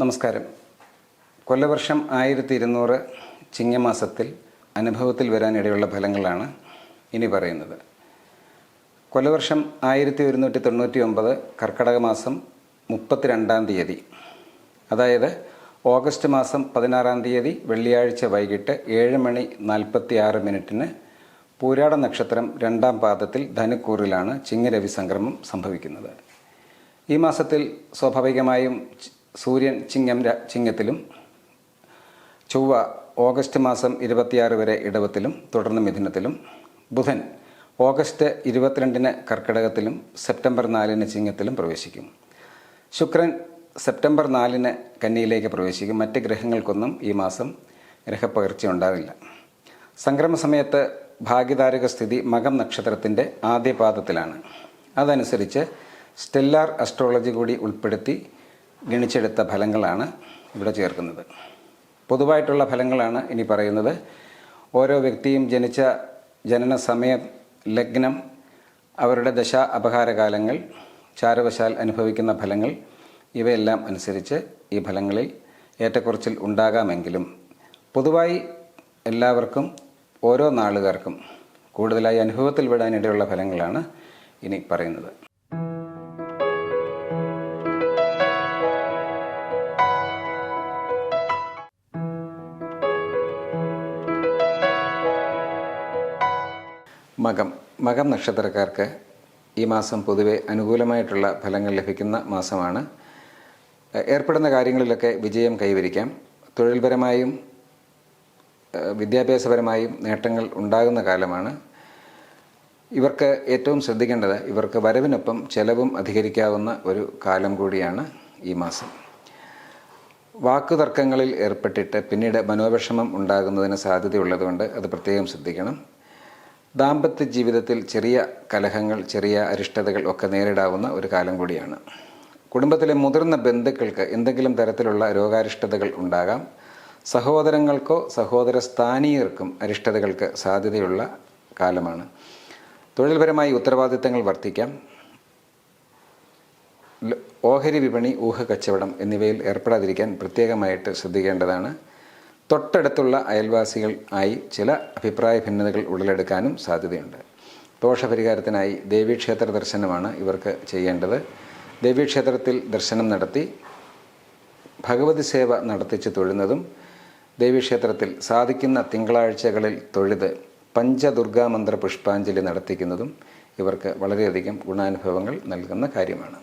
നമസ്കാരം. കൊല്ലവർഷം 1200 ചിങ്ങമാസത്തിൽ അനുഭവത്തിൽ വരാനിടയുള്ള ഫലങ്ങളാണ് ഇനി പറയുന്നത്. കൊല്ലവർഷം 1199 കർക്കടക മാസം 32-ാം തീയതി, അതായത് ഓഗസ്റ്റ് മാസം 16-ാം തീയതി വെള്ളിയാഴ്ച വൈകിട്ട് 7:46 പൂരാട നക്ഷത്രം 2-ാം പാദത്തിൽ ധനുക്കൂറിലാണ് ചിങ്ങരവി സംക്രമം സംഭവിക്കുന്നത്. ഈ മാസത്തിൽ സ്വാഭാവികമായും സൂര്യൻ ചിങ്ങത്തിലും, ചൊവ്വ ഓഗസ്റ്റ് മാസം 26 വരെ ഇടവത്തിലും തുടർന്ന് മിഥുനത്തിലും, ബുധൻ ഓഗസ്റ്റ് 22 കർക്കിടകത്തിലും സെപ്റ്റംബർ 4 ചിങ്ങത്തിലും പ്രവേശിക്കും. ശുക്രൻ സെപ്റ്റംബർ 4 കന്നിയിലേക്ക് പ്രവേശിക്കും. മറ്റ് ഗ്രഹങ്ങൾക്കൊന്നും ഈ മാസം ഗ്രഹപ്പകർച്ച ഉണ്ടാവില്ല. സംക്രമ സമയത്ത് ഭാഗ്യധാരക സ്ഥിതി മകം നക്ഷത്രത്തിൻ്റെ ആദ്യ പാദത്തിലാണ്. അതനുസരിച്ച് സ്റ്റെല്ലാർ അസ്ട്രോളജി കൂടി ഉൾപ്പെടുത്തി ഗണിച്ചെടുത്ത ഫലങ്ങളാണ് ഇവിടെ ചേർക്കുന്നത്. പൊതുവായിട്ടുള്ള ഫലങ്ങളാണ് ഇനി പറയുന്നത്. ഓരോ വ്യക്തിയും ജനിച്ച ജനന സമയം, ലഗ്നം, അവരുടെ ദശ അപഹാരകാലങ്ങൾ, ചാരവശാൽ അനുഭവിക്കുന്ന ഫലങ്ങൾ, ഇവയെല്ലാം അനുസരിച്ച് ഈ ഫലങ്ങളിൽ ഏറ്റക്കുറച്ചിൽ ഉണ്ടാകാമെങ്കിലും പൊതുവായി എല്ലാവർക്കും ഓരോ നാളുകാർക്കും കൂടുതലായി അനുഭവത്തിൽ വിടാനിടയുള്ള ഫലങ്ങളാണ് ഇനി പറയുന്നത്. മകം നക്ഷത്രക്കാർക്ക് ഈ മാസം പൊതുവെ അനുകൂലമായിട്ടുള്ള ഫലങ്ങൾ ലഭിക്കുന്ന മാസമാണ്. ഏർപ്പെടുന്ന കാര്യങ്ങളിലൊക്കെ വിജയം കൈവരിക്കാം. തൊഴിൽപരമായും വിദ്യാഭ്യാസപരമായും നേട്ടങ്ങൾ ഉണ്ടാകുന്ന കാലമാണ്. ഇവർക്ക് ഏറ്റവും ശ്രദ്ധിക്കേണ്ടത്, ഇവർക്ക് വരവിനൊപ്പം ചെലവും അധികരിക്കാവുന്ന ഒരു കാലം കൂടിയാണ് ഈ മാസം. വാക്കുതർക്കങ്ങളിൽ ഏർപ്പെട്ടിട്ട് പിന്നീട് മനോവിഷമം ഉണ്ടാകുന്നതിന് സാധ്യതയുള്ളതുകൊണ്ട് അത് പ്രത്യേകം ശ്രദ്ധിക്കണം. ദാമ്പത്യ ജീവിതത്തിൽ ചെറിയ കലഹങ്ങൾ, ചെറിയ അരിഷ്ടതകൾ ഒക്കെ നേരിടാവുന്ന ഒരു കാലം കൂടിയാണ്. കുടുംബത്തിലെ മുതിർന്ന ബന്ധുക്കൾക്ക് എന്തെങ്കിലും തരത്തിലുള്ള രോഗാരിഷ്ടതകൾ ഉണ്ടാകാം. സഹോദരങ്ങൾക്കോ സഹോദര സ്ഥാനീയർക്കും അരിഷ്ടതകൾക്ക് സാധ്യതയുള്ള കാലമാണ്. തൊഴിൽപരമായി ഉത്തരവാദിത്തങ്ങൾ വർദ്ധിക്കാം. ഓഹരി വിപണി, ഊഹക്കച്ചവടം എന്നിവയിൽ ഏർപ്പെടാതിരിക്കാൻ പ്രത്യേകമായിട്ട് ശ്രദ്ധിക്കേണ്ടതാണ്. തൊട്ടടുത്തുള്ള അയൽവാസികൾ ആയി ചില അഭിപ്രായ ഭിന്നതകൾ ഉടലെടുക്കാനും സാധ്യതയുണ്ട്. ദോഷപരിഹാരത്തിനായി ദേവീക്ഷേത്ര ദർശനമാണ് ഇവർക്ക് ചെയ്യേണ്ടത്. ദേവീക്ഷേത്രത്തിൽ ദർശനം നടത്തി ഭഗവതി സേവ നടത്തിച്ച് തൊഴുന്നതും, ദേവീക്ഷേത്രത്തിൽ സാധിക്കുന്ന തിങ്കളാഴ്ചകളിൽ തൊഴുത് പഞ്ചദുർഗാമന്ത്ര പുഷ്പാഞ്ജലി നടത്തിക്കുന്നതും ഇവർക്ക് വളരെയധികം ഗുണാനുഭവങ്ങൾ നൽകുന്ന കാര്യമാണ്.